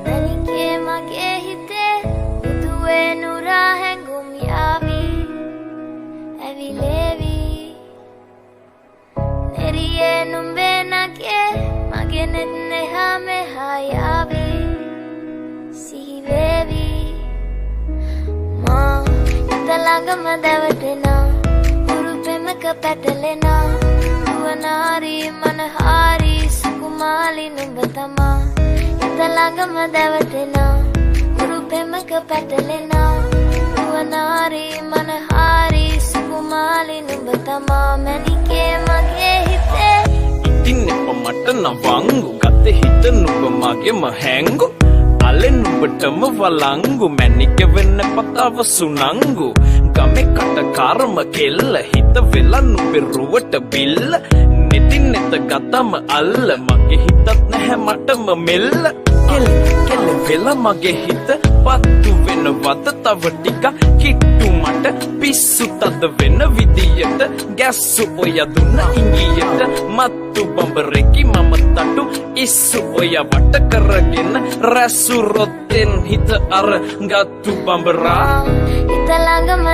මැනිකේ මගේ හිතේ උදුවේ නුරා හැඟුම් යාවි ඇවිලේවි නෙරියේ නුඹේ නගේ මගේ නෙත් නෙහා මෙහා යාවි සිහිවේවි මා හිත ළඟම දැවටෙනා උරු පෙමක පැටලෙනා නුවනාරි මනහාරි සුකුමාලි නුඹ තමා හිත ළඟම දැවටෙනා උරු පෙමක පැටලෙනා නුවනාරි මනහාරි සුකුමාලි නුඹ තමා මැනිකේ මගේ හිතේ ඉතින් එප මට නවංගු ගත හිත නුඹ මගේම හැංගු අලෙන් නුඹටම වලංගු මැනික වෙන්න පතාව සුනංගු ගමේ කටකාරම කෙල්ල හිත වෙලා නුඹේ රුවට බිල්ල නෙතින් නෙත ගතම අල්ල මගේ හිතත් නැහැ මටම මෙල්ල කෙල වෙලා මගේ හිත පත්තු වෙනවද තව ටික කිට්ටු මට පිස්සු තද වෙන විදියට ගැස්සු ඔය දුන්න ඉංගියට මත්තු බඹරෙකි මම තටු ඉස්සු ඔය වට කරගෙන රැසු රොත්තෙන් හිත අර ගත්තු බඹරා හිත ළඟම